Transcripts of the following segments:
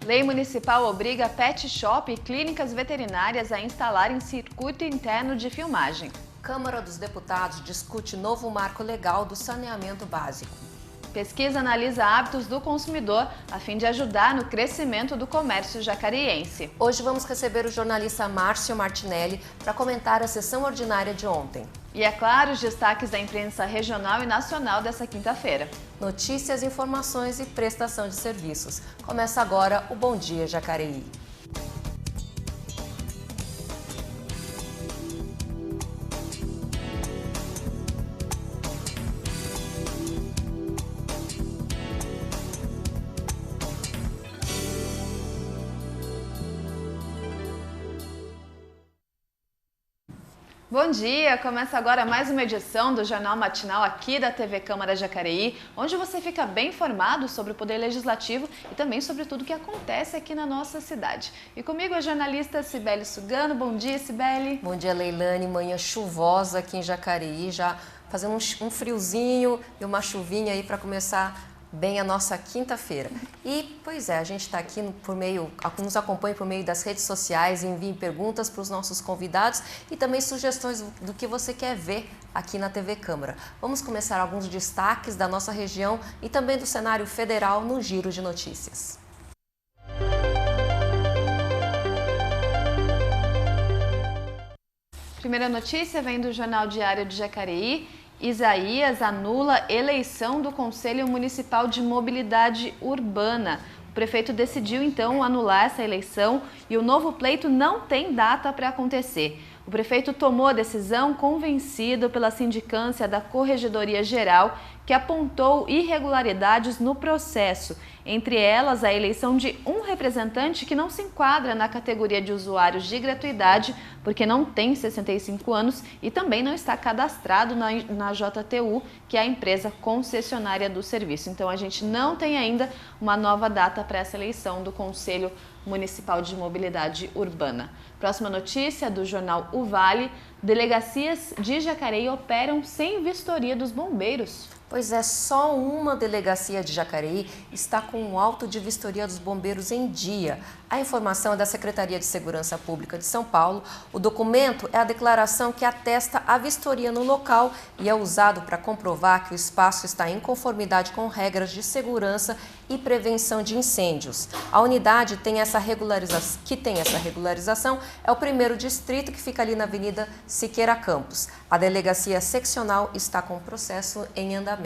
Lei municipal obriga pet shop e clínicas veterinárias a instalarem circuito interno de filmagem. Câmara dos Deputados discute novo marco legal do saneamento básico. Pesquisa analisa hábitos do consumidor a fim de ajudar no crescimento do comércio jacariense. Hoje vamos receber o jornalista Márcio Martinelli para comentar a sessão ordinária de ontem. E é claro, os destaques da imprensa regional e nacional dessa quinta-feira. Notícias, informações e prestação de serviços. Começa agora o Bom Dia Jacareí. Bom dia! Começa agora mais uma edição do Jornal Matinal aqui da TV Câmara Jacareí, onde você fica bem informado sobre o Poder Legislativo e também sobre tudo o que acontece aqui na nossa cidade. E comigo a jornalista Cibele Sugano. Bom dia, Cibele! Bom dia, Leilane. Manhã chuvosa aqui em Jacareí, já fazendo um friozinho e uma chuvinha aí para começar bem a nossa quinta-feira. E, pois é, a gente está aqui nos acompanha por meio das redes sociais, envie perguntas para os nossos convidados e também sugestões do que você quer ver aqui na TV Câmara. Vamos começar alguns destaques da nossa região e também do cenário federal no Giro de Notícias. Primeira notícia vem do Jornal Diário de Jacareí. Isaías anula eleição do Conselho Municipal de Mobilidade Urbana. O prefeito decidiu então anular essa eleição e o novo pleito não tem data para acontecer. O prefeito tomou a decisão convencido pela sindicância da Corregedoria Geral, que apontou irregularidades no processo, entre elas a eleição de um representante que não se enquadra na categoria de usuários de gratuidade, porque não tem 65 anos e também não está cadastrado na JTU, que é a empresa concessionária do serviço. Então a gente não tem ainda uma nova data para essa eleição do Conselho Municipal de Mobilidade Urbana. Próxima notícia do jornal O Vale: delegacias de Jacareí operam sem vistoria dos bombeiros. Pois é, só uma delegacia de Jacareí está com o auto de vistoria dos bombeiros em dia. A informação é da Secretaria de Segurança Pública de São Paulo. O documento é a declaração que atesta a vistoria no local e é usado para comprovar que o espaço está em conformidade com regras de segurança e prevenção de incêndios. A unidade que tem essa regularização é o 1º distrito, que fica ali na Avenida Siqueira Campos. A delegacia seccional está com o processo em andamento.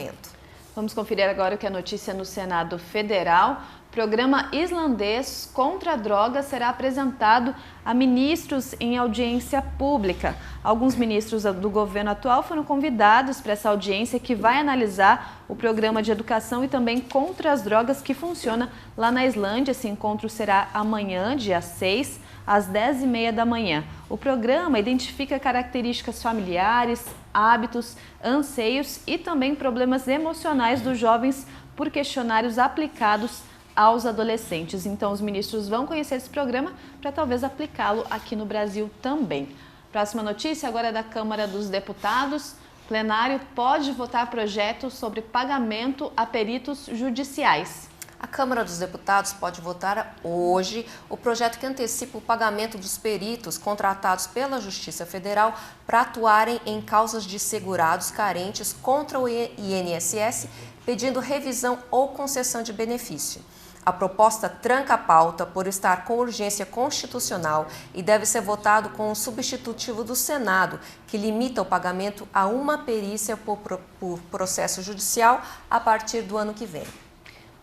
Vamos conferir agora o que é notícia no Senado Federal. Programa islandês contra drogas será apresentado a ministros em audiência pública. Alguns ministros do governo atual foram convidados para essa audiência, que vai analisar o programa de educação e também contra as drogas que funciona lá na Islândia. Esse encontro será amanhã, dia 6, às 10h30 da manhã. O programa identifica características familiares, hábitos, anseios e também problemas emocionais dos jovens por questionários aplicados aos adolescentes. Então, os ministros vão conhecer esse programa para talvez aplicá-lo aqui no Brasil também. Próxima notícia agora é da Câmara dos Deputados. O plenário pode votar projetos sobre pagamento a peritos judiciais. A Câmara dos Deputados pode votar hoje o projeto que antecipa o pagamento dos peritos contratados pela Justiça Federal para atuarem em causas de segurados carentes contra o INSS, pedindo revisão ou concessão de benefício. A proposta tranca a pauta por estar com urgência constitucional e deve ser votado com um substitutivo do Senado, que limita o pagamento a uma perícia por processo judicial a partir do ano que vem.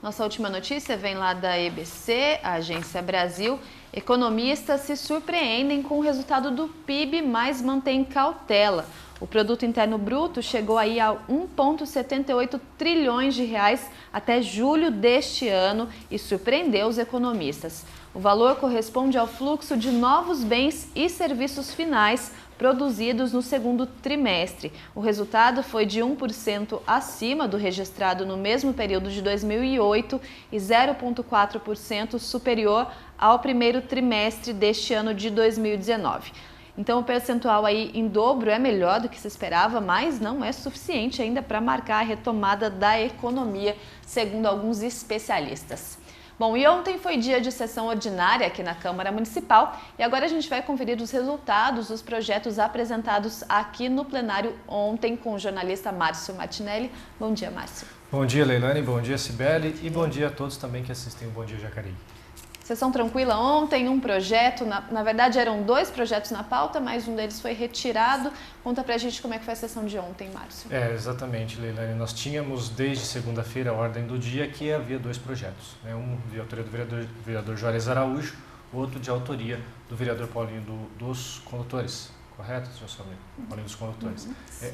Nossa última notícia vem lá da EBC, a Agência Brasil. Economistas se surpreendem com o resultado do PIB, mas mantêm cautela. O Produto Interno Bruto chegou aí a 1,78 trilhões de reais até julho deste ano e surpreendeu os economistas. O valor corresponde ao fluxo de novos bens e serviços finais produzidos no segundo trimestre. O resultado foi de 1% acima do registrado no mesmo período de 2008 e 0,4% superior ao primeiro trimestre deste ano de 2019. Então o percentual aí em dobro é melhor do que se esperava, mas não é suficiente ainda para marcar a retomada da economia, segundo alguns especialistas. Bom, e ontem foi dia de sessão ordinária aqui na Câmara Municipal e agora a gente vai conferir os resultados dos projetos apresentados aqui no plenário ontem com o jornalista Márcio Martinelli. Bom dia, Márcio. Bom dia, Leilane, bom dia, Cibele, e bom dia a todos também que assistem o Bom Dia Jacareí. Sessão tranquila ontem, um projeto, na verdade eram 2 projetos na pauta, mas um deles foi retirado. Conta pra gente como é que foi a sessão de ontem, Márcio. Exatamente, Leilane. Nós tínhamos desde segunda-feira a ordem do dia que havia 2 projetos. Um de autoria do vereador Juarez Araújo, outro de autoria do vereador Paulinho dos Condutores. Correto, senhor Samir? Paulinho dos Condutores.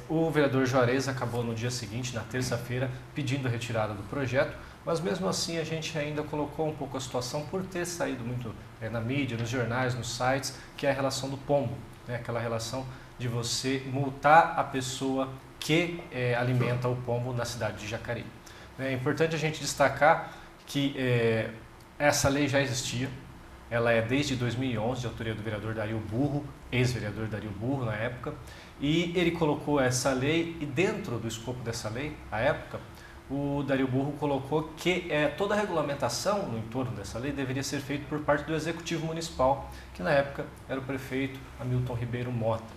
O vereador Juarez acabou no dia seguinte, na terça-feira, pedindo a retirada do projeto, mas mesmo assim a gente ainda colocou um pouco a situação por ter saído muito na mídia, nos jornais, nos sites, que é a relação do pombo, aquela relação de você multar a pessoa que alimenta o pombo na cidade de Jacareí. É importante a gente destacar que essa lei já existia, ela é desde 2011, de autoria do vereador Dario Burro, ex-vereador Dario Burro na época, e ele colocou essa lei, e dentro do escopo dessa lei, à época, o Dario Burro colocou que toda a regulamentação no entorno dessa lei deveria ser feita por parte do Executivo Municipal, que na época era o prefeito Hamilton Ribeiro Mota.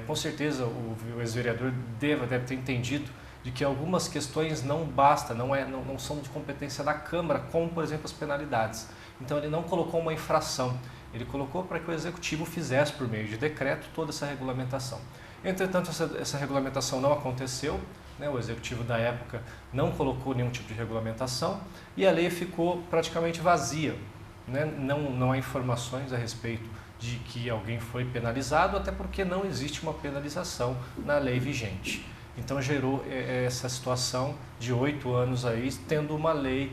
Com certeza o ex-vereador deve ter entendido de que algumas questões não basta, não são de competência da Câmara, como por exemplo as penalidades. Então ele não colocou uma infração, ele colocou para que o Executivo fizesse por meio de decreto toda essa regulamentação. Entretanto, essa regulamentação não aconteceu, o Executivo da época não colocou nenhum tipo de regulamentação e a lei ficou praticamente vazia. Não há informações a respeito de que alguém foi penalizado, até porque não existe uma penalização na lei vigente. Então gerou essa situação de 8 anos aí, tendo uma lei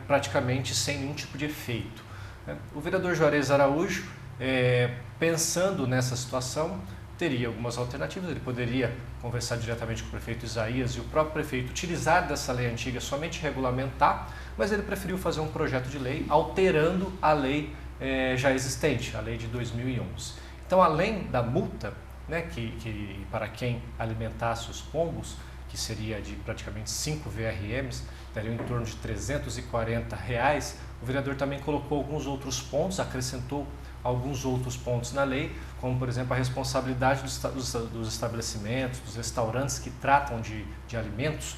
praticamente sem nenhum tipo de efeito. O vereador Juarez Araújo, pensando nessa situação, teria algumas alternativas. Ele poderia conversar diretamente com o prefeito Isaías e o próprio prefeito utilizar dessa lei antiga, somente regulamentar, mas ele preferiu fazer um projeto de lei alterando a lei já existente, a lei de 2011. Então, além da multa, que para quem alimentasse os pombos, que seria de praticamente 5 VRMs, daria em torno de R$ 340, o vereador também colocou alguns outros pontos, acrescentou alguns outros pontos na lei, como por exemplo a responsabilidade dos estabelecimentos, dos restaurantes que tratam de alimentos,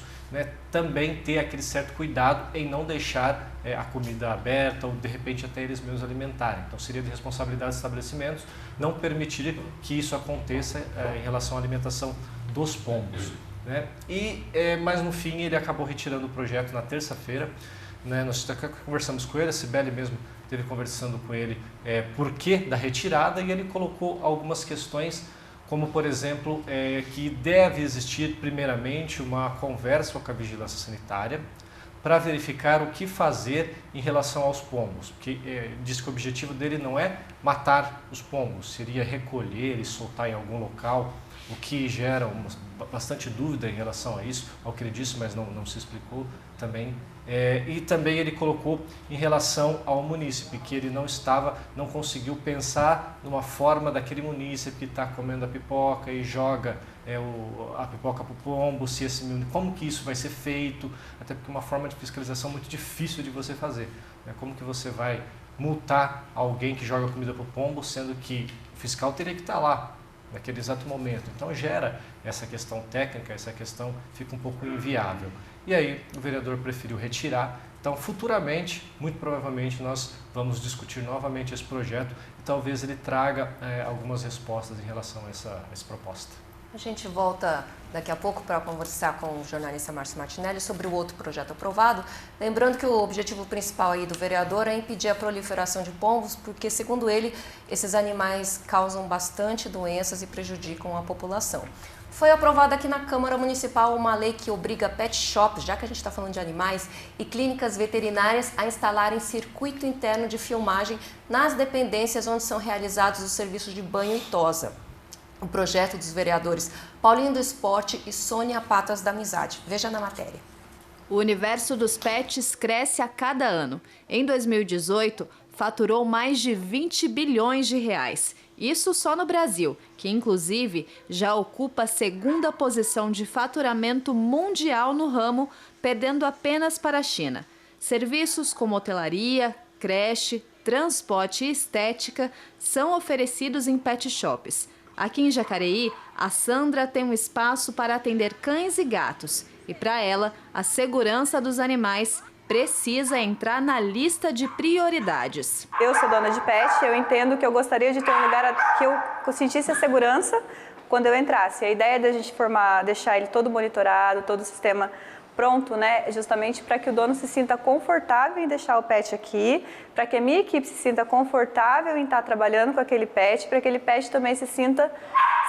também ter aquele certo cuidado em não deixar a comida aberta ou de repente até eles mesmos alimentarem. Então seria de responsabilidade dos estabelecimentos não permitir que isso aconteça em relação à alimentação dos pombos. Mas no fim ele acabou retirando o projeto na terça-feira. Nós conversamos com ele, a Cibele mesmo esteve conversando com ele por que da retirada, e ele colocou algumas questões, como por exemplo, que deve existir primeiramente uma conversa com a vigilância sanitária para verificar o que fazer em relação aos pombos, porque diz que o objetivo dele não é matar os pombos, seria recolher e soltar em algum local, o que gera bastante dúvida em relação a isso, ao que ele disse, mas não se explicou também. E também ele colocou em relação ao munícipe, que ele não conseguiu pensar numa forma daquele munícipe que está comendo a pipoca e joga a pipoca para o pombo, como que isso vai ser feito, até porque é uma forma de fiscalização muito difícil de você fazer. Como que você vai multar alguém que joga comida para o pombo, sendo que o fiscal teria que estar lá naquele exato momento. Então gera essa questão técnica, essa questão fica um pouco inviável. E aí o vereador preferiu retirar. Então futuramente, muito provavelmente, nós vamos discutir novamente esse projeto e talvez ele traga algumas respostas em relação a essa proposta. A gente volta daqui a pouco para conversar com o jornalista Márcio Martinelli sobre o outro projeto aprovado. Lembrando que o objetivo principal aí do vereador é impedir a proliferação de pombos, porque, segundo ele, esses animais causam bastante doenças e prejudicam a população. Foi aprovada aqui na Câmara Municipal uma lei que obriga pet shops, já que a gente está falando de animais, e clínicas veterinárias a instalarem circuito interno de filmagem nas dependências onde são realizados os serviços de banho e tosa. O projeto dos vereadores Paulinho do Esporte e Sônia Patas da Amizade. Veja na matéria. O universo dos pets cresce a cada ano. Em 2018, faturou mais de 20 bilhões de reais. Isso só no Brasil, que inclusive já ocupa a segunda posição de faturamento mundial no ramo, perdendo apenas para a China. Serviços como hotelaria, creche, transporte e estética são oferecidos em pet shops. Aqui em Jacareí, a Sandra tem um espaço para atender cães e gatos. E para ela, a segurança dos animais precisa entrar na lista de prioridades. Eu sou dona de pet, eu entendo que eu gostaria de ter um lugar que eu sentisse a segurança quando eu entrasse. A ideia da gente deixar ele todo monitorado, todo o sistema pronto, né, justamente para que o dono se sinta confortável em deixar o pet aqui, para que a minha equipe se sinta confortável em estar trabalhando com aquele pet, para que aquele pet também se sinta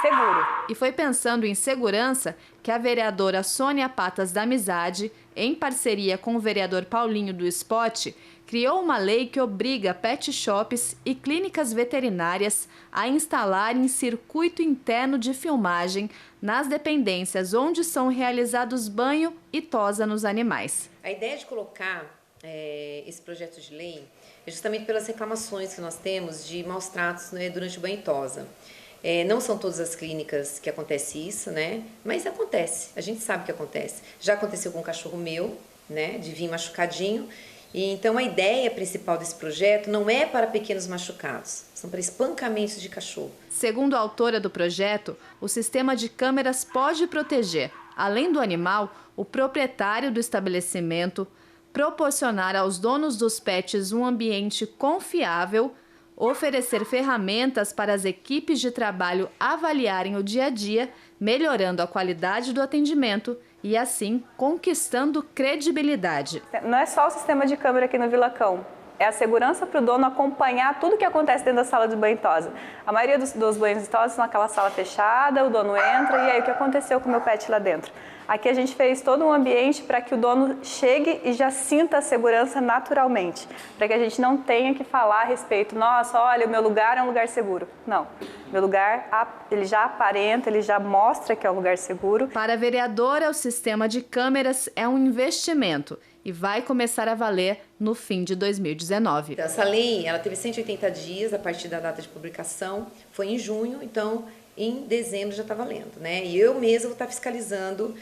seguro. E foi pensando em segurança que a vereadora Sônia Patas da Amizade, em parceria com o vereador Paulinho do Spot, criou uma lei que obriga pet shops e clínicas veterinárias a instalarem circuito interno de filmagem nas dependências onde são realizados banho e tosa nos animais. A ideia de colocar esse projeto de lei é justamente pelas reclamações que nós temos de maus tratos, né, durante o banho e tosa. Não são todas as clínicas que acontece isso, né? Mas acontece, a gente sabe que acontece. Já aconteceu com um cachorro meu, né, de vir machucadinho. E então a ideia principal desse projeto não é para pequenos machucados, são para espancamentos de cachorro. Segundo a autora do projeto, o sistema de câmeras pode proteger, além do animal, o proprietário do estabelecimento, proporcionar aos donos dos pets um ambiente confiável, oferecer ferramentas para as equipes de trabalho avaliarem o dia a dia, melhorando a qualidade do atendimento e, assim, conquistando credibilidade. Não é só o sistema de câmera aqui no Vilacão, é a segurança para o dono acompanhar tudo que acontece dentro da sala de banho e tosa. A maioria dos banhos e tosas são naquela sala fechada, o dono entra e aí o que aconteceu com o meu pet lá dentro? Aqui a gente fez todo um ambiente para que o dono chegue e já sinta a segurança naturalmente, para que a gente não tenha que falar a respeito, nossa, olha, o meu lugar é um lugar seguro. Não, meu lugar, ele já aparenta, ele já mostra que é um lugar seguro. Para a vereadora, o sistema de câmeras é um investimento e vai começar a valer no fim de 2019. Essa lei, ela teve 180 dias a partir da data de publicação, foi em junho, então em dezembro já está valendo, né? E eu mesma vou estar fiscalizando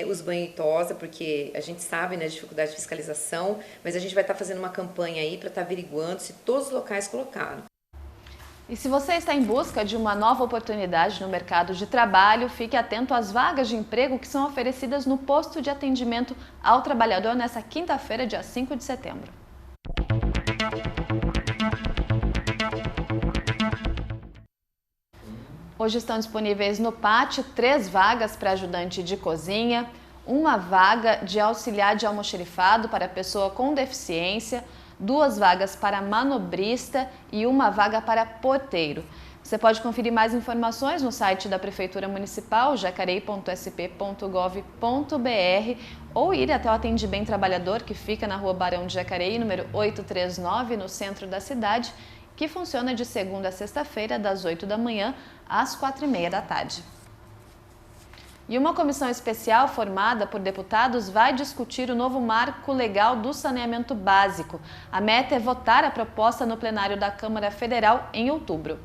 os banhos e tosa, porque a gente sabe, né, a dificuldade de fiscalização, mas a gente vai estar fazendo uma campanha aí para estar averiguando se todos os locais colocaram. E se você está em busca de uma nova oportunidade no mercado de trabalho, fique atento às vagas de emprego que são oferecidas no posto de atendimento ao trabalhador nesta quinta-feira, dia 5 de setembro. Hoje estão disponíveis no pátio 3 vagas para ajudante de cozinha, 1 vaga de auxiliar de almoxerifado para pessoa com deficiência, 2 vagas para manobrista e 1 vaga para porteiro. Você pode conferir mais informações no site da Prefeitura Municipal, jacareí.sp.gov.br, ou ir até o Atende Bem Trabalhador, que fica na Rua Barão de Jacareí, número 839, no centro da cidade, que funciona de segunda a sexta-feira, das 8 da manhã às 4h30 da tarde. E uma comissão especial formada por deputados vai discutir o novo marco legal do saneamento básico. A meta é votar a proposta no plenário da Câmara Federal em outubro.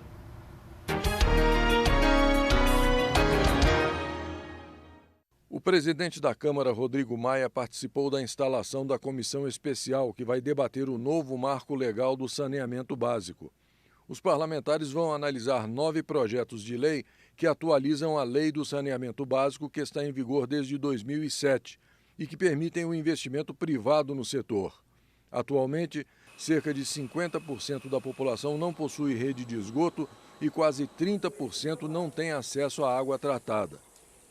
O presidente da Câmara, Rodrigo Maia, participou da instalação da comissão especial que vai debater o novo marco legal do saneamento básico. Os parlamentares vão analisar 9 projetos de lei que atualizam a Lei do Saneamento Básico, que está em vigor desde 2007 e que permitem o investimento privado no setor. Atualmente, cerca de 50% da população não possui rede de esgoto e quase 30% não tem acesso à água tratada.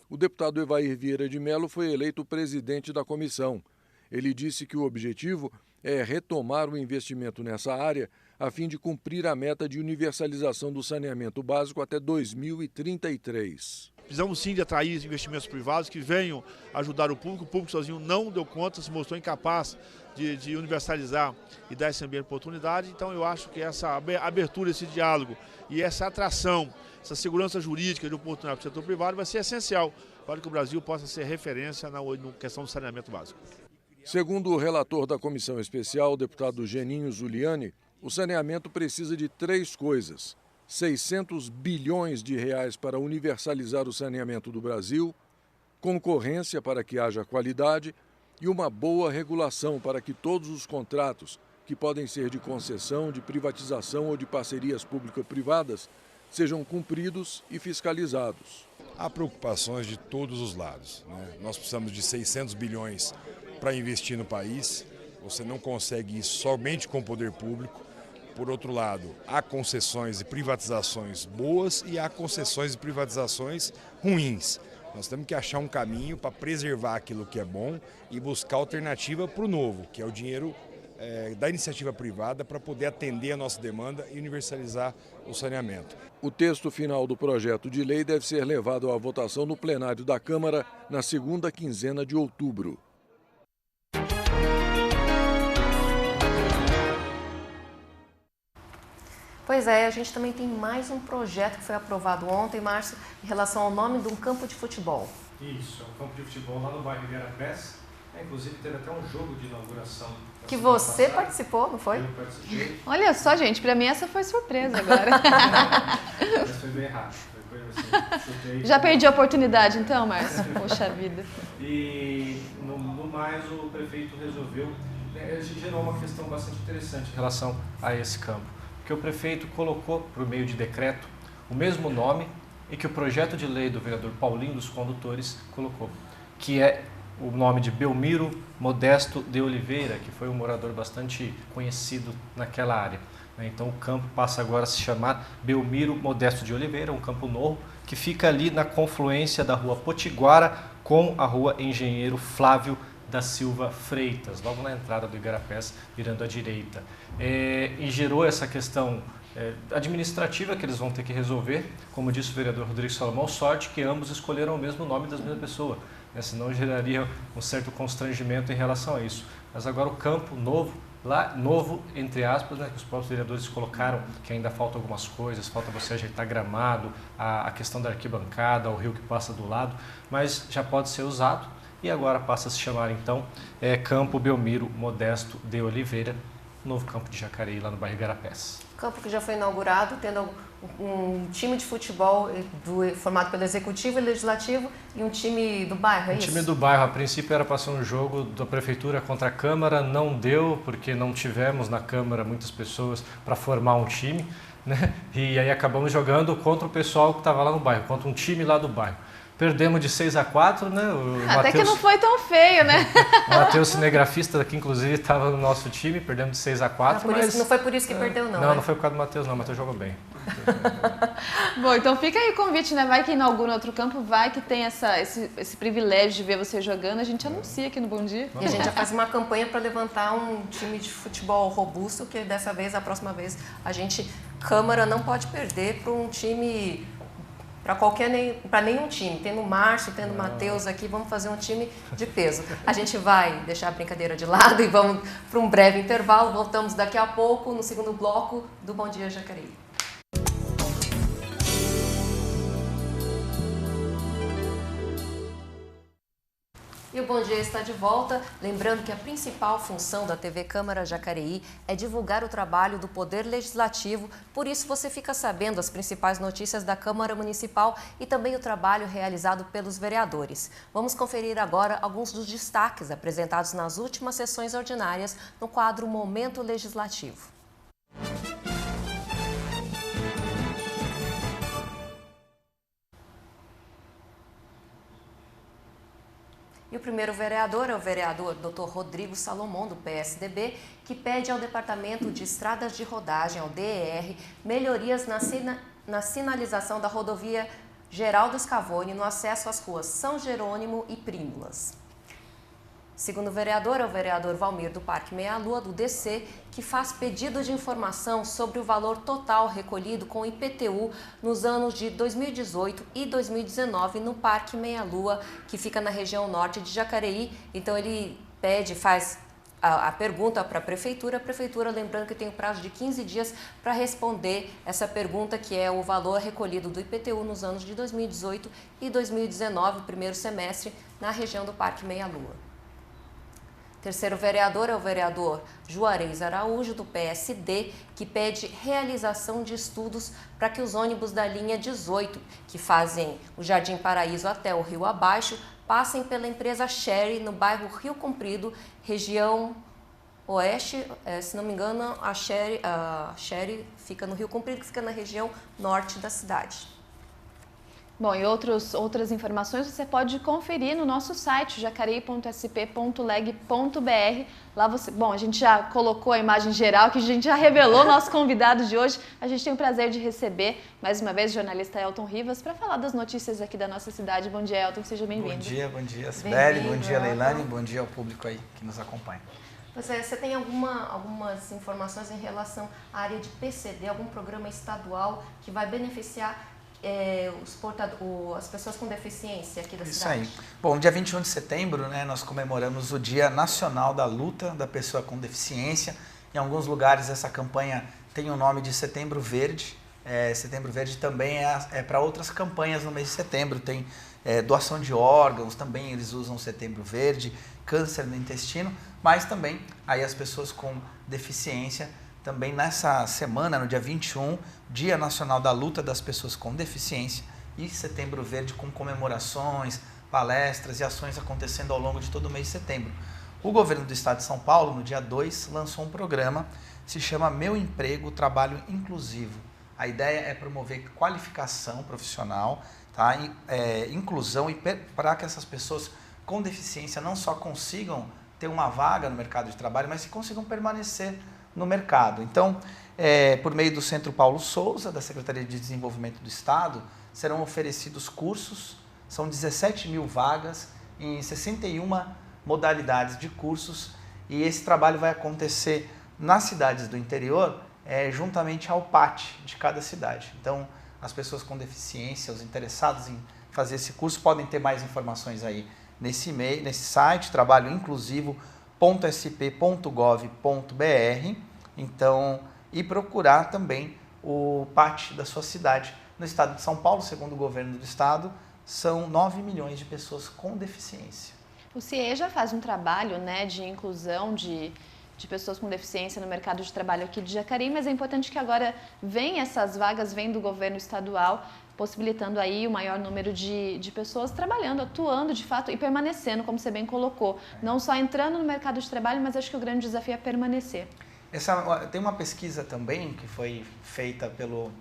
O deputado Evair Vieira de Mello foi eleito presidente da comissão. Ele disse que o objetivo é retomar o investimento nessa área a fim de cumprir a meta de universalização do saneamento básico até 2033. Precisamos sim de atrair investimentos privados que venham ajudar o público sozinho não deu conta, se mostrou incapaz de universalizar e dar esse ambiente de oportunidade. Então eu acho que essa abertura, esse diálogo e essa atração, essa segurança jurídica de oportunidade para o setor privado vai ser essencial para que o Brasil possa ser referência na questão do saneamento básico. Segundo o relator da comissão especial, o deputado Geninho Zuliani, o saneamento precisa de 3 coisas: 600 bilhões de reais para universalizar o saneamento do Brasil, concorrência para que haja qualidade e uma boa regulação para que todos os contratos, que podem ser de concessão, de privatização ou de parcerias público-privadas, sejam cumpridos e fiscalizados. Há preocupações de todos os lados, né? Nós precisamos de 600 bilhões para investir no país. Você não consegue isso somente com o poder público. Por outro lado, há concessões e privatizações boas e há concessões e privatizações ruins. Nós temos que achar um caminho para preservar aquilo que é bom e buscar alternativa para o novo, que é o dinheiro da iniciativa privada, para poder atender a nossa demanda e universalizar o saneamento. O texto final do projeto de lei deve ser levado à votação no plenário da Câmara na segunda quinzena de outubro. Pois é, a gente também tem mais um projeto que foi aprovado ontem, Márcio, em relação ao nome de um campo de futebol. Isso, é um campo de futebol lá no bairro Igarapés. Inclusive teve até um jogo de inauguração. Que você participou, não foi? Eu participei. Olha só, gente, para mim essa foi surpresa agora. Mas foi bem rápido. Foi coisa assim, chutei. Já perdi a oportunidade então, Márcio? Poxa vida. E no mais o prefeito resolveu, gerou uma questão bastante interessante em relação a esse campo. Porque o prefeito colocou, por meio de decreto, o mesmo nome e que o projeto de lei do vereador Paulinho dos Condutores colocou, que é o nome de Belmiro Modesto de Oliveira, que foi um morador bastante conhecido naquela área. Então o campo passa agora a se chamar Belmiro Modesto de Oliveira, um campo novo, que fica ali na confluência da rua Potiguara com a rua Engenheiro Flávio da Silva Freitas, logo na entrada do Igarapés, virando à direita. E gerou essa questão administrativa que eles vão ter que resolver, como disse o vereador Rodrigo Salomão, sorte que ambos escolheram o mesmo nome das mesmas pessoas, senão geraria um certo constrangimento em relação a isso. Mas agora o campo novo, lá novo entre aspas, que os próprios vereadores colocaram que ainda faltam algumas coisas, falta você ajeitar gramado, a questão da arquibancada, o rio que passa do lado, mas já pode ser usado e agora passa a se chamar então Campo Belmiro Modesto de Oliveira, novo campo de Jacareí lá no bairro Igarapés. Campo que já foi inaugurado, tendo um time de futebol formado pelo Executivo e Legislativo e um time do bairro, é isso? O time do bairro, a princípio era para ser um jogo da Prefeitura contra a Câmara, não deu, porque não tivemos na Câmara muitas pessoas para formar um time, né? E aí acabamos jogando contra o pessoal que estava lá no bairro, contra um time lá do bairro. Perdemos de 6-4, né? Até que não foi tão feio, né? O Matheus, cinegrafista, que inclusive estava no nosso time, perdemos de 6-4. Mas não foi por isso que perdeu, não. Não, não foi por causa do Matheus, não. O Matheus jogou bem. Bom, então fica aí o convite, né? Vai que inaugura outro campo, vai que tem esse privilégio de ver você jogando. A gente anuncia aqui no Bom Dia. E a gente já faz uma campanha para levantar um time de futebol robusto, que dessa vez, a próxima vez, Câmara não pode perder para um time... para nenhum time, tendo o Márcio, tendo o Matheus aqui, vamos fazer um time de peso. A gente vai deixar a brincadeira de lado e vamos para um breve intervalo, voltamos daqui a pouco no segundo bloco do Bom Dia Jacareí. E o Bom Dia está de volta, lembrando que a principal função da TV Câmara Jacareí é divulgar o trabalho do Poder Legislativo, por isso você fica sabendo as principais notícias da Câmara Municipal e também o trabalho realizado pelos vereadores. Vamos conferir agora alguns dos destaques apresentados nas últimas sessões ordinárias no quadro Momento Legislativo. E o primeiro vereador é o vereador Dr. Rodrigo Salomão, do PSDB, que pede ao Departamento de Estradas de Rodagem, ao DER, melhorias na sinalização da rodovia Geraldo Scavone no acesso às ruas São Jerônimo e Prímulas. Segundo vereador é o vereador Valmir do Parque Meia Lua, do DC, que faz pedido de informação sobre o valor total recolhido com IPTU nos anos de 2018 e 2019 no Parque Meia Lua, que fica na região norte de Jacareí. Então ele faz a pergunta para a Prefeitura, lembrando que tem o prazo de 15 dias para responder essa pergunta, que é o valor recolhido do IPTU nos anos de 2018 e 2019, primeiro semestre, na região do Parque Meia Lua. Terceiro vereador é o vereador Juarez Araújo, do PSD, que pede realização de estudos para que os ônibus da linha 18, que fazem o Jardim Paraíso até o Rio Abaixo, passem pela empresa Sherry, no bairro Rio Comprido, região oeste. Se não me engano, a Sherry fica no Rio Comprido, que fica na região norte da cidade. Bom, e outras informações você pode conferir no nosso site, jacareí.sp.leg.br. Lá bom, a gente já colocou a imagem geral, que a gente já revelou nosso convidado de hoje. A gente tem o prazer de receber, mais uma vez, o jornalista Elton Rivas, para falar das notícias aqui da nossa cidade. Bom dia, Elton, seja bem-vindo. Bom dia, Sibeli, bom dia, Leilane, bom dia ao público aí que nos acompanha. Você tem algumas informações em relação à área de PCD, algum programa estadual que vai beneficiar as pessoas com deficiência aqui da cidade? Isso aí. Bom, dia 21 de setembro, né, nós comemoramos o Dia Nacional da Luta da Pessoa com Deficiência. Em alguns lugares essa campanha tem o nome de Setembro Verde. Setembro Verde também é para outras campanhas no mês de setembro. Tem doação de órgãos, também eles usam Setembro Verde, câncer no intestino, mas também aí as pessoas com deficiência. Também nessa semana, no dia 21, Dia Nacional da Luta das Pessoas com Deficiência e Setembro Verde com comemorações, palestras e ações acontecendo ao longo de todo o mês de setembro. O governo do estado de São Paulo, no dia 2, lançou um programa que se chama Meu Emprego, Trabalho Inclusivo. A ideia é promover qualificação profissional, tá? Inclusão, e para que essas pessoas com deficiência não só consigam ter uma vaga no mercado de trabalho, mas que consigam permanecer no mercado. Então, por meio do Centro Paulo Souza, da Secretaria de Desenvolvimento do Estado, serão oferecidos cursos, são 17 mil vagas em 61 modalidades de cursos, e esse trabalho vai acontecer nas cidades do interior, juntamente ao PAT de cada cidade. Então, as pessoas com deficiência, os interessados em fazer esse curso, podem ter mais informações aí nesse site, trabalhoinclusivo.sp.gov.br, então, e procurar também o PAT da sua cidade. No estado de São Paulo, segundo o governo do estado, são 9 milhões de pessoas com deficiência. O CIE já faz um trabalho, né, de inclusão de pessoas com deficiência no mercado de trabalho aqui de Jacareí, mas é importante que agora essas vagas vêm do governo estadual, possibilitando aí o maior número de pessoas trabalhando, atuando de fato e permanecendo, como você bem colocou. Não só entrando no mercado de trabalho, mas acho que o grande desafio é permanecer. Tem uma pesquisa também que foi feita pelo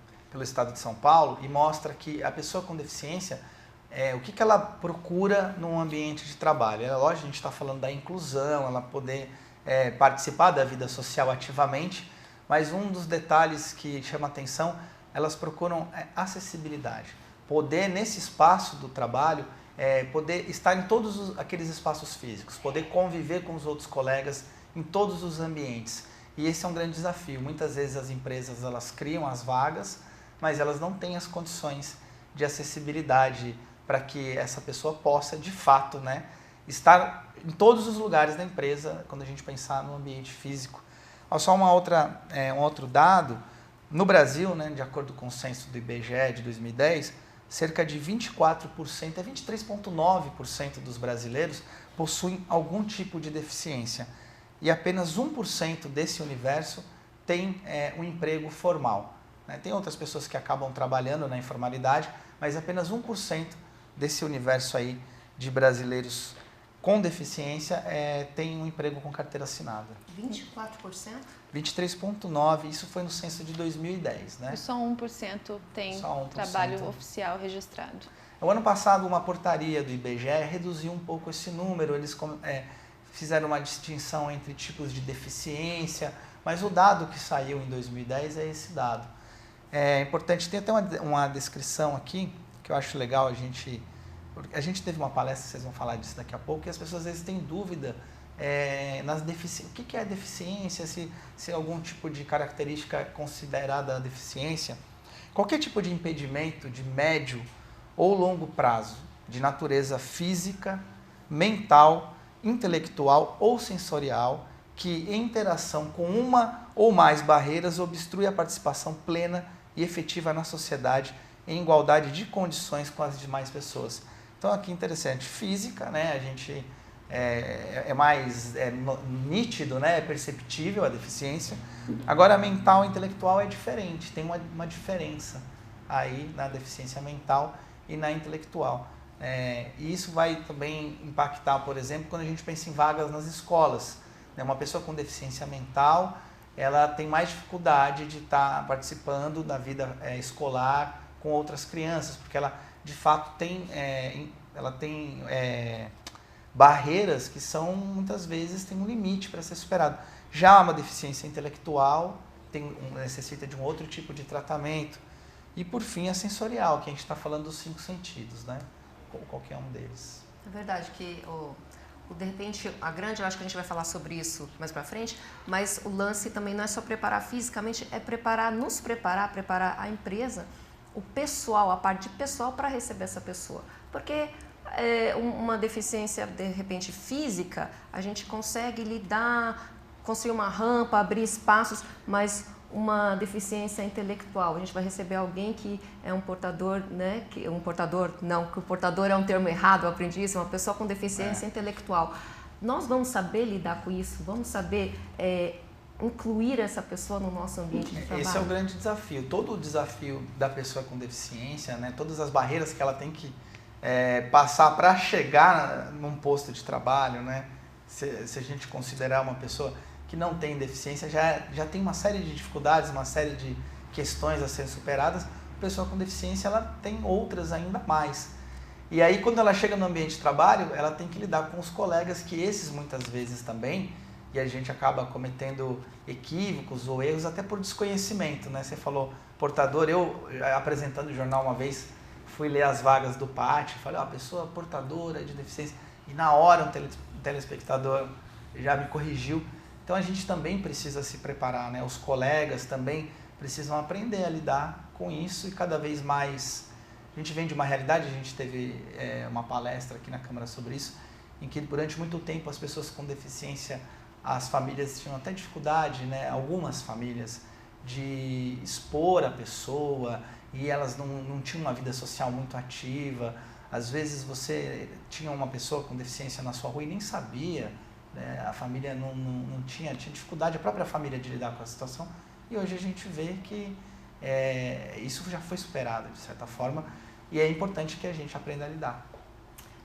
estado de São Paulo e mostra que a pessoa com deficiência, o que ela procura num ambiente de trabalho. Lógico, a gente está falando da inclusão, ela poder participar da vida social ativamente, mas um dos detalhes que chama atenção, elas procuram acessibilidade. Poder, nesse espaço do trabalho, poder estar em todos aqueles espaços físicos, poder conviver com os outros colegas em todos os ambientes. E esse é um grande desafio. Muitas vezes as empresas elas criam as vagas, mas elas não têm as condições de acessibilidade para que essa pessoa possa, de fato, né, estar em todos os lugares da empresa, quando a gente pensar no ambiente físico. Só um outro dado, no Brasil, né, de acordo com o censo do IBGE de 2010, cerca de 24%, 23,9% dos brasileiros possuem algum tipo de deficiência. E apenas 1% desse universo tem um emprego formal. Tem outras pessoas que acabam trabalhando na informalidade, mas apenas 1% desse universo aí de brasileiros com deficiência tem um emprego com carteira assinada. 24%? 23,9%, isso foi no censo de 2010. Né? Só 1% tem trabalho oficial registrado. O ano passado, uma portaria do IBGE reduziu um pouco esse número, eles fizeram uma distinção entre tipos de deficiência, mas o dado que saiu em 2010 é esse dado. É importante, tem até uma descrição aqui, que eu acho legal a gente teve uma palestra, vocês vão falar disso daqui a pouco, e as pessoas às vezes têm dúvida o que é deficiência, se algum tipo de característica é considerada deficiência. Qualquer tipo de impedimento de médio ou longo prazo, de natureza física, mental, intelectual ou sensorial, que em interação com uma ou mais barreiras obstrui a participação plena e efetiva na sociedade em igualdade de condições com as demais pessoas. Então aqui interessante, física, né, a gente mais nítido, né, é perceptível a deficiência. Agora mental e intelectual é diferente, tem uma diferença aí na deficiência mental e na intelectual. E isso vai também impactar, por exemplo, quando a gente pensa em vagas nas escolas. Uma pessoa com deficiência mental, ela tem mais dificuldade de estar participando da vida escolar com outras crianças, porque ela, de fato, tem barreiras que são, muitas vezes, tem um limite para ser superado. Já uma deficiência intelectual necessita de um outro tipo de tratamento. E, por fim, a sensorial, que a gente está falando dos 5 sentidos, né? Qualquer um deles. É verdade que, de repente, eu acho que a gente vai falar sobre isso mais para frente, mas o lance também não é só preparar fisicamente, é preparar a empresa, o pessoal, a parte de pessoal para receber essa pessoa. Porque uma deficiência, de repente, física, a gente consegue lidar, construir uma rampa, abrir espaços, mas uma deficiência intelectual, a gente vai receber alguém que é um portador, né? Que o portador é um termo errado, eu aprendi isso, uma pessoa com deficiência intelectual. Nós vamos saber lidar com isso, vamos saber incluir essa pessoa no nosso ambiente de trabalho. Esse é o grande desafio. Todo o desafio da pessoa com deficiência, né? Todas as barreiras que ela tem que passar para chegar num posto de trabalho, né? Se a gente considerar uma pessoa que não tem deficiência, já tem uma série de dificuldades, uma série de questões a serem superadas. A pessoa com deficiência, ela tem outras ainda mais. E aí, quando ela chega no ambiente de trabalho, ela tem que lidar com os colegas, que esses muitas vezes também, e a gente acaba cometendo equívocos ou erros até por desconhecimento, né? Você falou portador, eu apresentando o jornal uma vez, fui ler as vagas do pátio, falei, pessoa portadora de deficiência, e na hora um telespectador já me corrigiu. Então a gente também precisa se preparar, né? Os colegas também precisam aprender a lidar com isso e cada vez mais. A gente vem de uma realidade, a gente teve uma palestra aqui na Câmara sobre isso, em que durante muito tempo as pessoas com deficiência, as famílias tinham até dificuldade, né? Algumas famílias, de expor a pessoa e elas não tinham uma vida social muito ativa. Às vezes você tinha uma pessoa com deficiência na sua rua e nem sabia. A família não tinha dificuldade, a própria família, de lidar com a situação, e hoje a gente vê que isso já foi superado de certa forma, e é importante que a gente aprenda a lidar.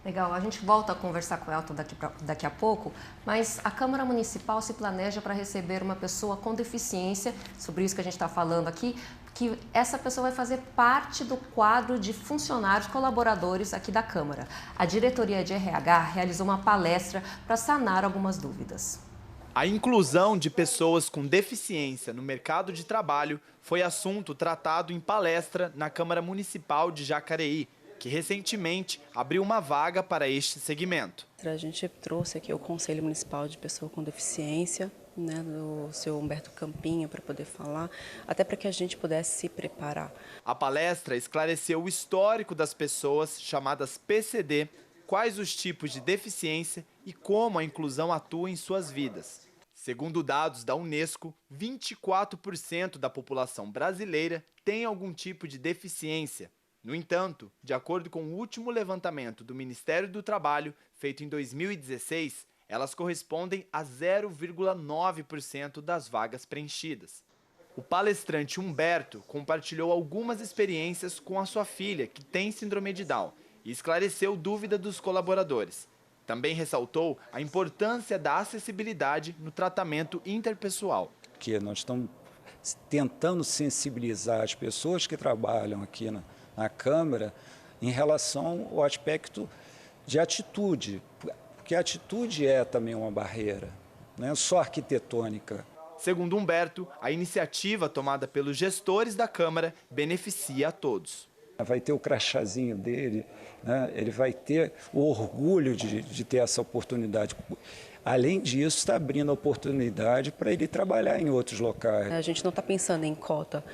Legal, a gente volta a conversar com o Elton daqui a pouco, mas a Câmara Municipal se planeja para receber uma pessoa com deficiência, sobre isso que a gente está falando aqui, que essa pessoa vai fazer parte do quadro de funcionários colaboradores aqui da Câmara. A diretoria de RH realizou uma palestra para sanar algumas dúvidas. A inclusão de pessoas com deficiência no mercado de trabalho foi assunto tratado em palestra na Câmara Municipal de Jacareí, que recentemente abriu uma vaga para este segmento. A gente trouxe aqui o Conselho Municipal de Pessoa com Deficiência, né, do seu Humberto Campinho, para poder falar, até para que a gente pudesse se preparar. A palestra esclareceu o histórico das pessoas chamadas PCD, quais os tipos de deficiência e como a inclusão atua em suas vidas. Segundo dados da Unesco, 24% da população brasileira tem algum tipo de deficiência. No entanto, de acordo com o último levantamento do Ministério do Trabalho, feito em 2016, elas correspondem a 0,9% das vagas preenchidas. O palestrante Humberto compartilhou algumas experiências com a sua filha, que tem síndrome de Down, e esclareceu dúvida dos colaboradores. Também ressaltou a importância da acessibilidade no tratamento interpessoal. Que nós estamos tentando sensibilizar as pessoas que trabalham aqui na Câmara em relação ao aspecto de atitude, porque a atitude é também uma barreira, não é só arquitetônica. Segundo Humberto, a iniciativa tomada pelos gestores da Câmara beneficia a todos. Vai ter o crachazinho dele, né? Ele vai ter o orgulho de ter essa oportunidade. Além disso, está abrindo a oportunidade para ele trabalhar em outros locais. A gente não está pensando em cota,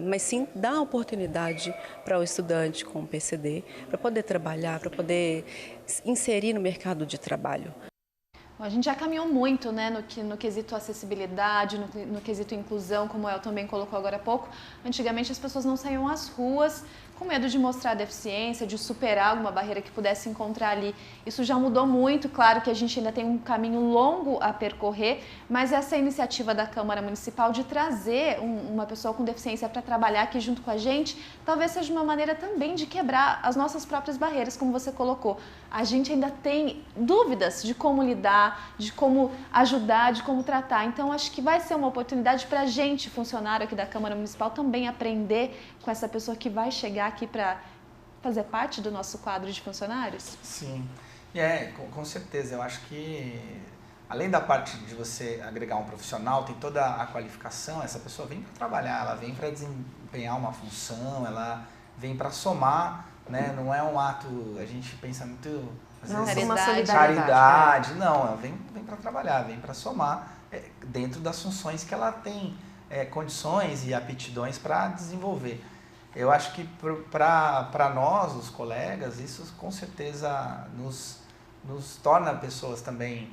mas sim dar oportunidade para o estudante com PCD, para poder trabalhar, para poder inserir no mercado de trabalho. A gente já caminhou muito, né, no quesito acessibilidade, no quesito inclusão, como o Elton também colocou agora há pouco. Antigamente as pessoas não saíam às ruas com medo de mostrar deficiência, de superar alguma barreira que pudesse encontrar ali. Isso já mudou muito, claro que a gente ainda tem um caminho longo a percorrer, mas essa iniciativa da Câmara Municipal de trazer uma pessoa com deficiência para trabalhar aqui junto com a gente, talvez seja uma maneira também de quebrar as nossas próprias barreiras, como você colocou. A gente ainda tem dúvidas de como lidar, de como ajudar, de como tratar. Então, acho que vai ser uma oportunidade para a gente, funcionário aqui da Câmara Municipal, também aprender com essa pessoa que vai chegar aqui para fazer parte do nosso quadro de funcionários? Sim, com certeza. Eu acho que, além da parte de você agregar um profissional, tem toda a qualificação. Essa pessoa vem para trabalhar, ela vem para desempenhar uma função, ela vem para somar, né? Não é um ato, a gente pensa muito, às vezes, uma solidariedade. Caridade. Não, ela vem para trabalhar, vem para somar dentro das funções que ela tem condições e aptidões para desenvolver. Eu acho que para nós, os colegas, isso com certeza nos torna pessoas também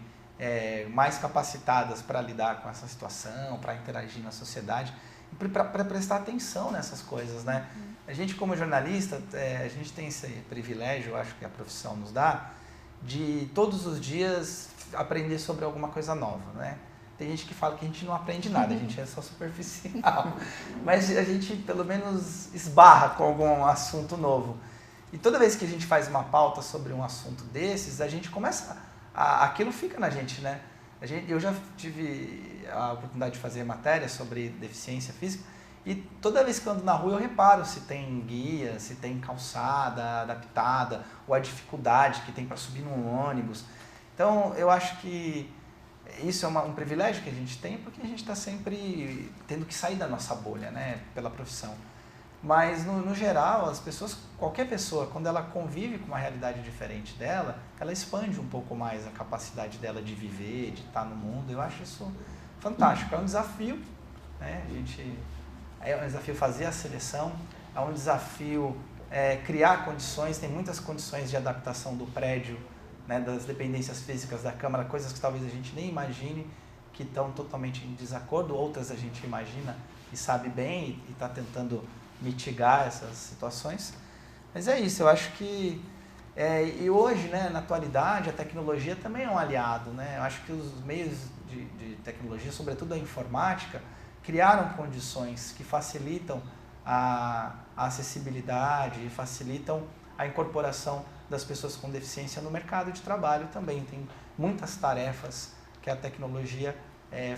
mais capacitadas para lidar com essa situação, para interagir na sociedade e para prestar atenção nessas coisas, né? A gente, como jornalista, a gente tem esse privilégio, eu acho que a profissão nos dá, de todos os dias aprender sobre alguma coisa nova, né? Tem gente que fala que a gente não aprende nada, a gente é só superficial, mas a gente pelo menos esbarra com algum assunto novo. E toda vez que a gente faz uma pauta sobre um assunto desses, a gente começa, aquilo fica na gente, né? Eu já tive a oportunidade de fazer matéria sobre deficiência física e toda vez que eu ando na rua eu reparo se tem guia, se tem calçada adaptada, ou a dificuldade que tem para subir num ônibus. Então eu acho que isso é um privilégio que a gente tem, porque a gente está sempre tendo que sair da nossa bolha, né, pela profissão. Mas, no geral, as pessoas, qualquer pessoa, quando ela convive com uma realidade diferente dela, ela expande um pouco mais a capacidade dela de viver, de estar no mundo. Eu acho isso fantástico. É um desafio, né? É um desafio fazer a seleção, é um desafio criar condições, tem muitas condições de adaptação do prédio, né, das dependências físicas da Câmara, coisas que talvez a gente nem imagine, que estão totalmente em desacordo, outras a gente imagina e sabe bem e está tentando mitigar essas situações. Mas é isso, eu acho que e hoje, né, na atualidade, a tecnologia também é um aliado, né? Eu acho que os meios de tecnologia, sobretudo a informática, criaram condições que facilitam a acessibilidade e facilitam a incorporação das pessoas com deficiência no mercado de trabalho também. Tem muitas tarefas que a tecnologia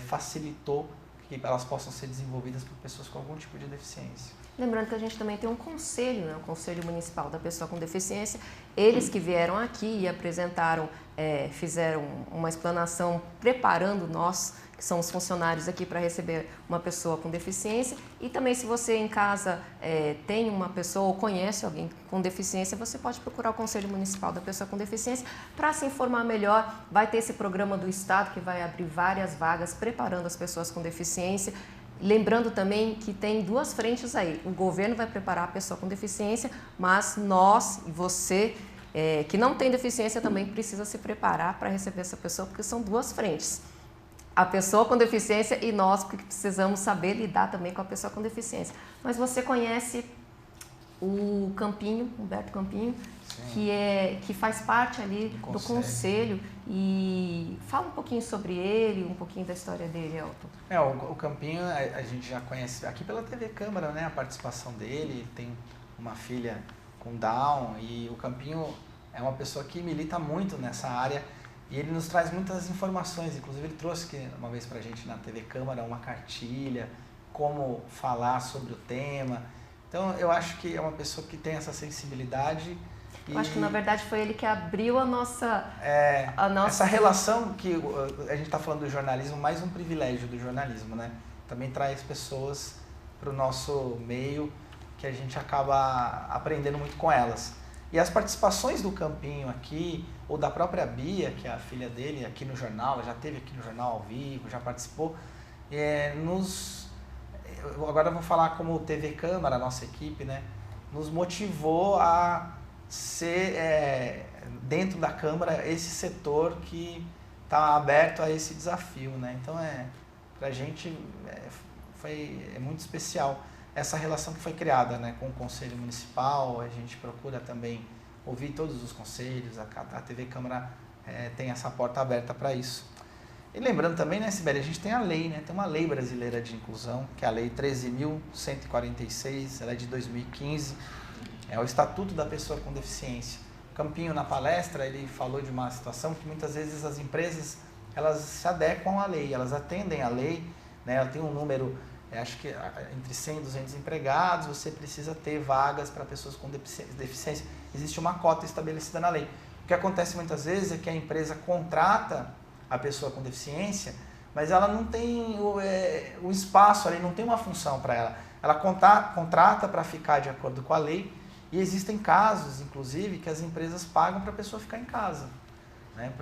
facilitou que elas possam ser desenvolvidas por pessoas com algum tipo de deficiência. Lembrando que a gente também tem um conselho, né, o Conselho Municipal da Pessoa com Deficiência. Eles que vieram aqui e apresentaram, fizeram uma explanação preparando nós, que são os funcionários aqui, para receber uma pessoa com deficiência. E também, se você em casa tem uma pessoa ou conhece alguém com deficiência, você pode procurar o Conselho Municipal da Pessoa com Deficiência para se informar melhor. Vai ter esse programa do Estado que vai abrir várias vagas preparando as pessoas com deficiência. Lembrando também que tem duas frentes aí. O governo vai preparar a pessoa com deficiência, mas nós e você que não tem deficiência também precisa se preparar para receber essa pessoa, porque são duas frentes. A pessoa com deficiência e nós, porque precisamos saber lidar também com a pessoa com deficiência. Mas você conhece o Campinho, Humberto Campinho, que faz parte ali do conselho. E fala um pouquinho sobre ele, um pouquinho da história dele, Elton. O Campinho a gente já conhece aqui pela TV Câmara, né, a participação dele. Tem uma filha com Down e o Campinho é uma pessoa que milita muito nessa área. E ele nos traz muitas informações, inclusive ele trouxe uma vez pra gente na TV Câmara uma cartilha, como falar sobre o tema. Então eu acho que é uma pessoa que tem essa sensibilidade. Eu acho que na verdade foi ele que abriu a nossa... Essa relação que a gente está falando do jornalismo, mais um privilégio do jornalismo, né? Também traz pessoas para o nosso meio que a gente acaba aprendendo muito com elas. E as participações do Campinho aqui, ou da própria Bia, que é a filha dele, aqui no jornal, ela já esteve aqui no jornal ao vivo, já participou, agora eu vou falar como TV Câmara, a nossa equipe, né, nos motivou a ser, dentro da Câmara, esse setor que tá aberto a esse desafio, né? Então pra gente é muito especial essa relação que foi criada, né, com o Conselho Municipal. A gente procura também ouvir todos os conselhos, a TV Câmara tem essa porta aberta para isso. E lembrando também, né, Sibeli, a gente tem a lei, né, tem uma lei brasileira de inclusão, que é a Lei 13.146, ela é de 2015, é o Estatuto da Pessoa com Deficiência. Campinho, na palestra, ele falou de uma situação que muitas vezes as empresas, elas se adequam à lei, elas atendem à lei, né, ela tem um número, acho que entre 100 e 200 empregados, você precisa ter vagas para pessoas com deficiência. Existe uma cota estabelecida na lei. O que acontece muitas vezes é que a empresa contrata a pessoa com deficiência, mas ela não tem o espaço ali, não tem uma função para ela. Ela contrata para ficar de acordo com a lei, e existem casos, inclusive, que as empresas pagam para a pessoa ficar em casa. Né?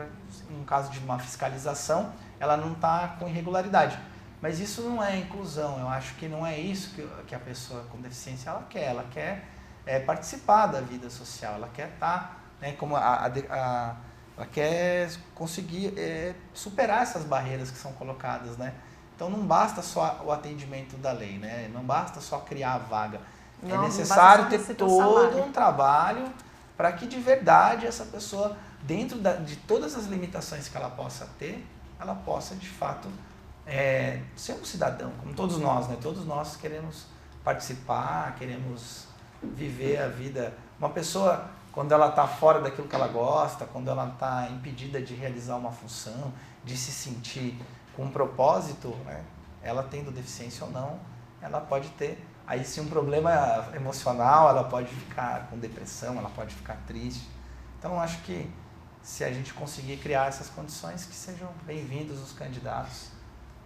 Em caso de uma fiscalização, ela não está com irregularidade. Mas isso não é inclusão, eu acho que não é isso que a pessoa com deficiência ela quer participar da vida social, ela quer estar, né, ela quer conseguir superar essas barreiras que são colocadas, né? Então não basta só o atendimento da lei, né? Não basta só criar a vaga, é necessário ter todo um trabalho para que de verdade essa pessoa, dentro de todas as limitações que ela possa ter, ela possa de fato ser um cidadão, como todos nós, né? Todos nós queremos participar, queremos viver a vida. Uma pessoa, quando ela está fora daquilo que ela gosta, quando ela está impedida de realizar uma função, de se sentir com um propósito, né? Ela tendo deficiência ou não, ela pode ter, aí sim, um problema emocional, ela pode ficar com depressão, ela pode ficar triste. Então, acho que se a gente conseguir criar essas condições, que sejam bem-vindos os candidatos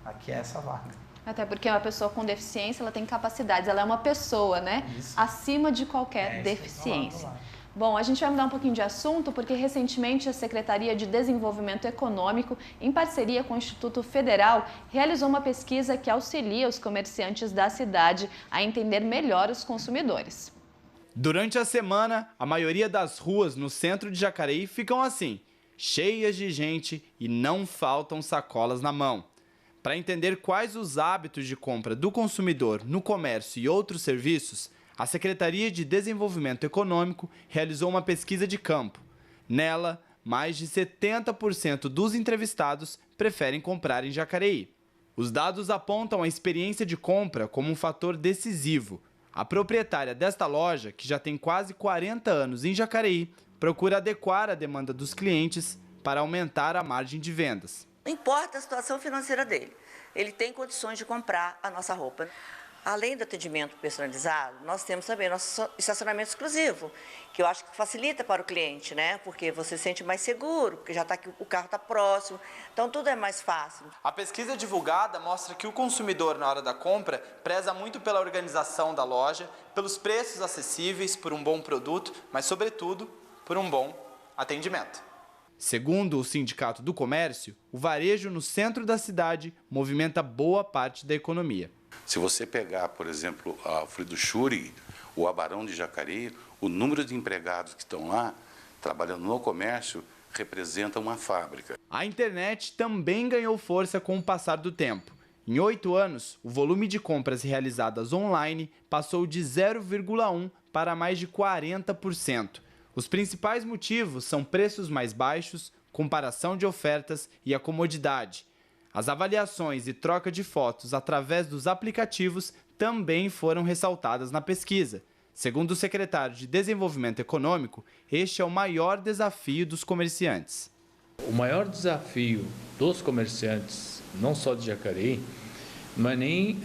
aqui a essa vaga. Até porque uma pessoa com deficiência, ela tem capacidades, ela é uma pessoa, né? Isso. Acima de qualquer deficiência. Bom, a gente vai mudar um pouquinho de assunto, porque recentemente a Secretaria de Desenvolvimento Econômico, em parceria com o Instituto Federal, realizou uma pesquisa que auxilia os comerciantes da cidade a entender melhor os consumidores. Durante a semana, a maioria das ruas no centro de Jacareí ficam assim, cheias de gente e não faltam sacolas na mão. Para entender quais os hábitos de compra do consumidor no comércio e outros serviços, a Secretaria de Desenvolvimento Econômico realizou uma pesquisa de campo. Nela, mais de 70% dos entrevistados preferem comprar em Jacareí. Os dados apontam a experiência de compra como um fator decisivo. A proprietária desta loja, que já tem quase 40 anos em Jacareí, procura adequar a demanda dos clientes para aumentar a margem de vendas. Não importa a situação financeira dele, ele tem condições de comprar a nossa roupa. Além do atendimento personalizado, nós temos também nosso estacionamento exclusivo, que eu acho que facilita para o cliente, né? Porque você se sente mais seguro, porque já o carro está próximo, então tudo é mais fácil. A pesquisa divulgada mostra que o consumidor, na hora da compra, preza muito pela organização da loja, pelos preços acessíveis, por um bom produto, mas, sobretudo, por um bom atendimento. Segundo o Sindicato do Comércio, o varejo no centro da cidade movimenta boa parte da economia. Se você pegar, por exemplo, a Frido Schuri, o Abarão de Jacareí, o número de empregados que estão lá, trabalhando no comércio, representa uma fábrica. A internet também ganhou força com o passar do tempo. Em 8 anos, o volume de compras realizadas online passou de 0,1% para mais de 40%. Os principais motivos são preços mais baixos, comparação de ofertas e a comodidade. As avaliações e troca de fotos através dos aplicativos também foram ressaltadas na pesquisa. Segundo o secretário de Desenvolvimento Econômico, este é o maior desafio dos comerciantes. O maior desafio dos comerciantes, não só de Jacareí, não é nem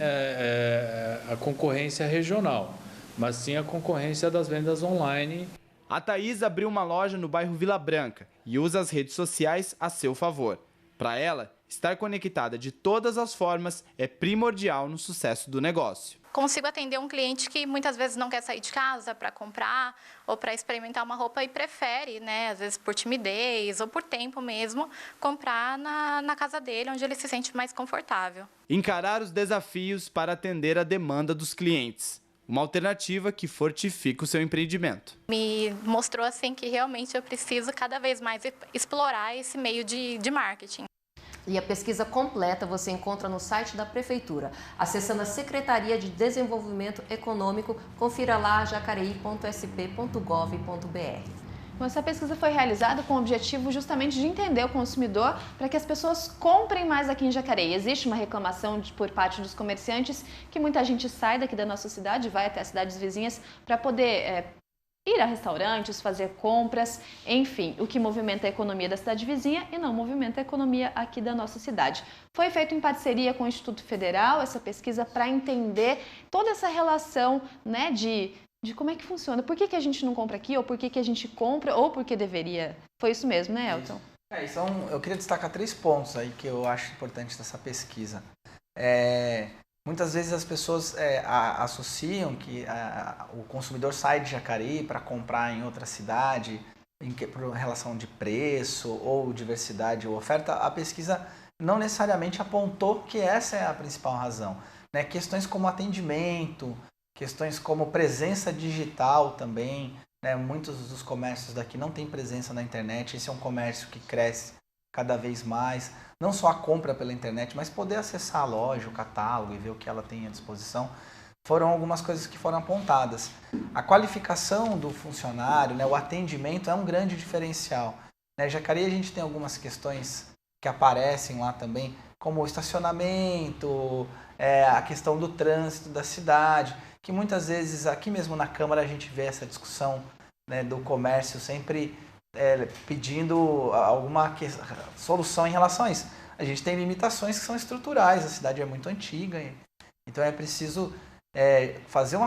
a concorrência regional, mas sim a concorrência das vendas online. A Thaís abriu uma loja no bairro Vila Branca e usa as redes sociais a seu favor. Para ela, estar conectada de todas as formas é primordial no sucesso do negócio. Consigo atender um cliente que muitas vezes não quer sair de casa para comprar ou para experimentar uma roupa e prefere, né, às vezes por timidez ou por tempo mesmo, comprar na casa dele, onde ele se sente mais confortável. Encarar os desafios para atender a demanda dos clientes. uma alternativa que fortifica o seu empreendimento. Me mostrou assim que realmente eu preciso cada vez mais explorar esse meio de marketing. E a pesquisa completa você encontra no site da Prefeitura, acessando a Secretaria de Desenvolvimento Econômico. Confira lá jacareí.sp.gov.br. Bom, essa pesquisa foi realizada com o objetivo justamente de entender o consumidor para que as pessoas comprem mais aqui em Jacareí. Existe uma reclamação por parte dos comerciantes que muita gente sai daqui da nossa cidade, vai até as cidades vizinhas para poder ir a restaurantes, fazer compras, enfim, o que movimenta a economia da cidade vizinha e não movimenta a economia aqui da nossa cidade. Foi feito em parceria com o Instituto Federal essa pesquisa para entender toda essa relação, né, de como é que funciona. Por que a gente não compra aqui, ou por que a gente compra, ou por que deveria. Foi isso mesmo, né, Elton? Eu queria destacar 3 pontos aí que eu acho importante dessa pesquisa. Muitas vezes as pessoas associam que o consumidor sai de Jacareí para comprar em outra cidade, por relação de preço, ou diversidade ou oferta. A pesquisa não necessariamente apontou que essa é a principal razão, né? Questões como atendimento, questões como presença digital também, né? Muitos dos comércios daqui não têm presença na internet. Esse é um comércio que cresce cada vez mais. Não só a compra pela internet, mas poder acessar a loja, o catálogo e ver o que ela tem à disposição. Foram algumas coisas que foram apontadas. A qualificação do funcionário, né? O atendimento é um grande diferencial. Em Jacareí a gente tem algumas questões que aparecem lá também, como o estacionamento, a questão do trânsito da cidade, que muitas vezes aqui mesmo na Câmara a gente vê essa discussão, né, do comércio sempre pedindo alguma solução em relação a isso. A gente tem limitações que são estruturais, a cidade é muito antiga, então é preciso fazer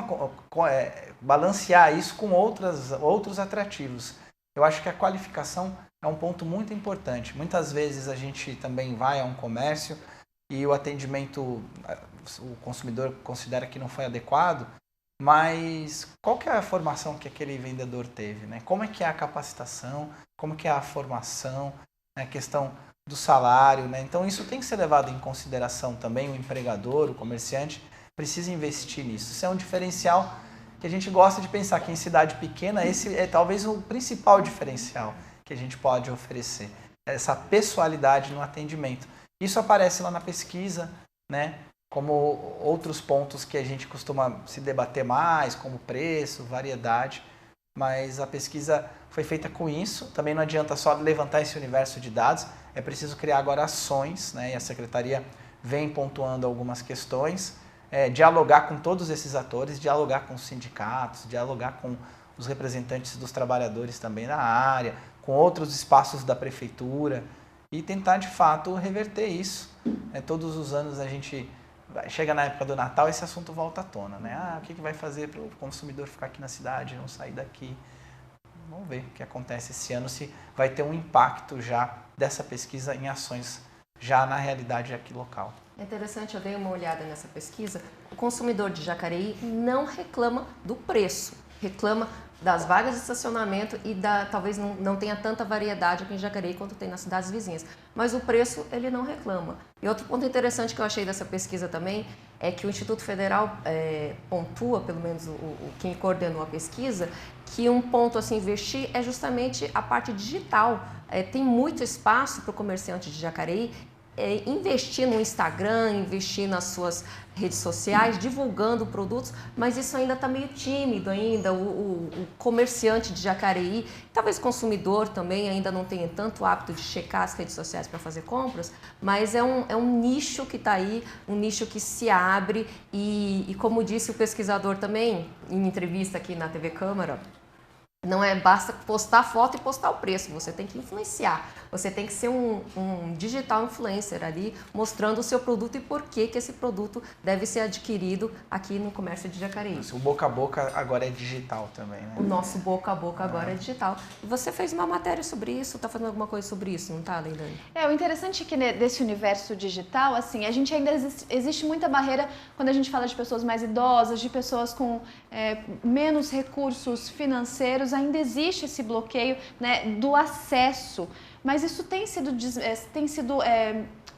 balancear isso com outros atrativos. Eu acho que a qualificação é um ponto muito importante. Muitas vezes a gente também vai a um comércio e o atendimento, o consumidor considera que não foi adequado, mas qual que é a formação que aquele vendedor teve, né? Como é que é a capacitação, como que é a formação, né? A questão do salário, né? Então isso tem que ser levado em consideração também. O empregador, o comerciante, precisa investir nisso. Isso é um diferencial que a gente gosta de pensar que em cidade pequena esse é talvez o principal diferencial que a gente pode oferecer, essa pessoalidade no atendimento. Isso aparece lá na pesquisa, né? Como outros pontos que a gente costuma se debater mais, como preço, variedade, mas a pesquisa foi feita com isso. Também não adianta só levantar esse universo de dados, é preciso criar agora ações, né? E a Secretaria vem pontuando algumas questões, dialogar com todos esses atores, dialogar com os sindicatos, dialogar com os representantes dos trabalhadores também na área, com outros espaços da Prefeitura e tentar de fato reverter isso. Todos os anos a gente chega na época do Natal e esse assunto volta à tona, né? O que vai fazer para o consumidor ficar aqui na cidade, não sair daqui? Vamos ver o que acontece esse ano, se vai ter um impacto já dessa pesquisa em ações já na realidade aqui local. É interessante, eu dei uma olhada nessa pesquisa, o consumidor de Jacareí não reclama do preço, reclama das vagas de estacionamento e talvez não tenha tanta variedade aqui em Jacareí quanto tem nas cidades vizinhas. Mas o preço ele não reclama. E outro ponto interessante que eu achei dessa pesquisa também é que o Instituto Federal pontua, pelo menos quem coordenou a pesquisa, que um ponto a se investir é justamente a parte digital. Tem muito espaço para o comerciante de Jacareí investir no Instagram, investir nas suas redes sociais, divulgando produtos, mas isso ainda está meio tímido ainda, o comerciante de Jacareí, talvez o consumidor também ainda não tenha tanto hábito de checar as redes sociais para fazer compras, mas é um nicho que está aí, um nicho que se abre e como disse o pesquisador também, em entrevista aqui na TV Câmara, não basta postar foto e postar o preço, você tem que influenciar, você tem que ser um digital influencer ali, mostrando o seu produto e por que esse produto deve ser adquirido aqui no comércio de Jacareí. O boca a boca agora é digital também, né? O nosso boca a boca agora é digital. E você fez uma matéria sobre isso, está fazendo alguma coisa sobre isso, não está, Leilane? O interessante é que desse universo digital, assim, a gente ainda existe muita barreira quando a gente fala de pessoas mais idosas, de pessoas com menos recursos financeiros, ainda existe esse bloqueio, né, do acesso, mas isso tem sido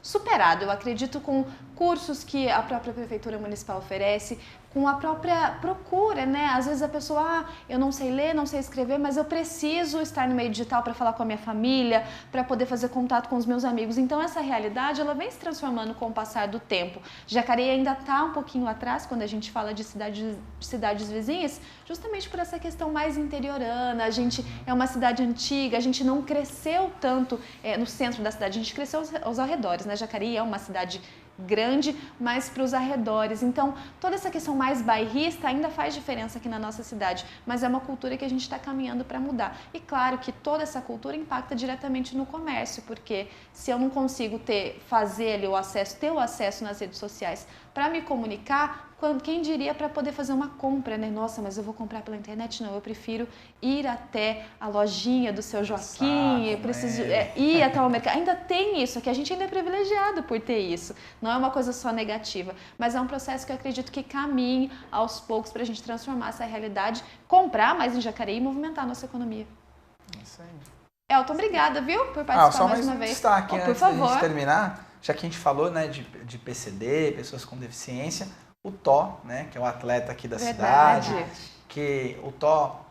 superado, eu acredito, com cursos que a própria Prefeitura Municipal oferece, com a própria procura, né? Às vezes a pessoa, eu não sei ler, não sei escrever, mas eu preciso estar no meio digital para falar com a minha família, para poder fazer contato com os meus amigos. Então essa realidade, ela vem se transformando com o passar do tempo. Jacareí ainda está um pouquinho atrás quando a gente fala de cidades vizinhas, justamente por essa questão mais interiorana. A gente é uma cidade antiga, a gente não cresceu tanto no centro da cidade, a gente cresceu aos arredores, né? Jacareí é uma cidade grande, mas para os arredores. Então, toda essa questão mais bairrista ainda faz diferença aqui na nossa cidade, mas é uma cultura que a gente está caminhando para mudar. E claro que toda essa cultura impacta diretamente no comércio, porque se eu não consigo ter o acesso nas redes sociais para me comunicar, quem diria para poder fazer uma compra, né? Nossa, mas eu vou comprar pela internet? Não, eu prefiro ir até a lojinha do seu Joaquim, eu preciso ir até o mercado. Ainda tem isso, que a gente ainda é privilegiado por ter isso. Não é uma coisa só negativa, mas é um processo que eu acredito que caminhe aos poucos para a gente transformar essa realidade, comprar mais em Jacareí e movimentar a nossa economia. Isso aí. Elton, obrigada, viu, por participar mais uma vez. Destaque, por favor. De terminar, já que a gente falou, né, de PCD, pessoas com deficiência, o Tó, né, que é o atleta aqui da cidade, que o Tó,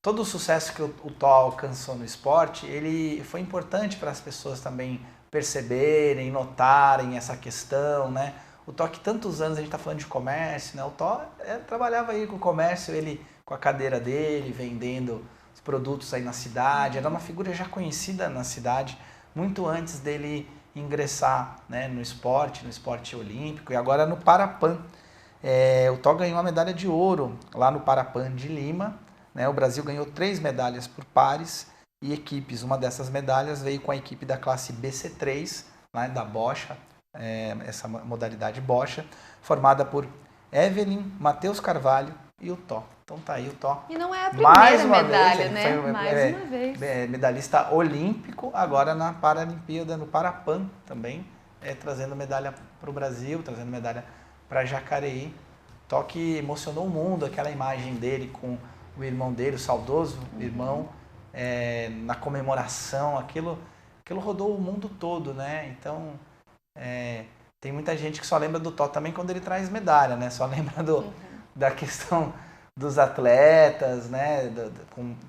todo o sucesso que o Tó alcançou no esporte, ele foi importante para as pessoas também perceberem, notarem essa questão, né? O Tó, que tantos anos a gente está falando de comércio, né? O Tó trabalhava aí com o comércio, ele com a cadeira dele, vendendo os produtos aí na cidade, era uma figura já conhecida na cidade, muito antes dele ingressar, né, no esporte olímpico e agora no Parapan. O Tó ganhou uma medalha de ouro lá no Parapan de Lima, né? O Brasil ganhou 3 medalhas por pares e equipes. Uma dessas medalhas veio com a equipe da classe BC3, né, da bocha, essa modalidade bocha, formada por Evelyn, Matheus Carvalho e o Tó. Então tá aí o Tó. E não é a primeira medalha, né? Mais uma vez. Medalhista olímpico, agora na Paralimpíada, no Parapan também, trazendo medalha para o Brasil, trazendo medalha para Jacareí. Tó que emocionou o mundo, aquela imagem dele com o irmão dele, o saudoso irmão, na comemoração, aquilo rodou o mundo todo, né? Então, tem muita gente que só lembra do Tó também quando ele traz medalha, né? Só lembra da questão dos atletas, né,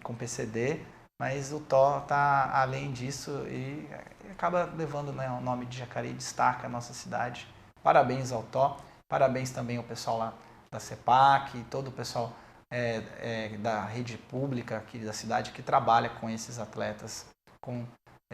com PCD, mas o Tó está além disso e acaba levando, né, o nome de Jacareí, destaca a nossa cidade. Parabéns ao Tó, parabéns também ao pessoal lá da CEPAC, todo o pessoal da rede pública aqui da cidade que trabalha com esses atletas com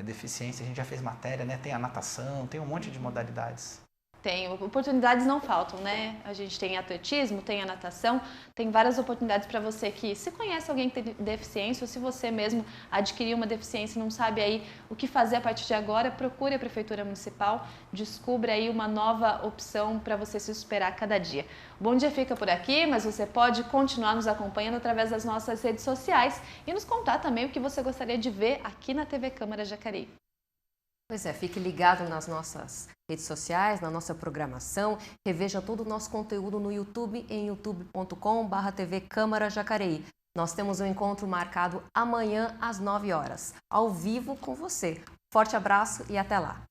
deficiência. A gente já fez matéria, né, tem a natação, tem um monte de modalidades. Tem, oportunidades não faltam, né? A gente tem atletismo, tem a natação, tem várias oportunidades para você que, se conhece alguém que tem deficiência ou se você mesmo adquiriu uma deficiência e não sabe aí o que fazer a partir de agora, procure a Prefeitura Municipal, descubra aí uma nova opção para você se superar a cada dia. O Bom Dia fica por aqui, mas você pode continuar nos acompanhando através das nossas redes sociais e nos contar também o que você gostaria de ver aqui na TV Câmara Jacareí. Pois é, fique ligado nas nossas redes sociais, na nossa programação. Reveja todo o nosso conteúdo no YouTube, em youtube.com/TV Câmara Jacareí. Nós temos um encontro marcado amanhã às 9 horas, ao vivo com você. Forte abraço e até lá!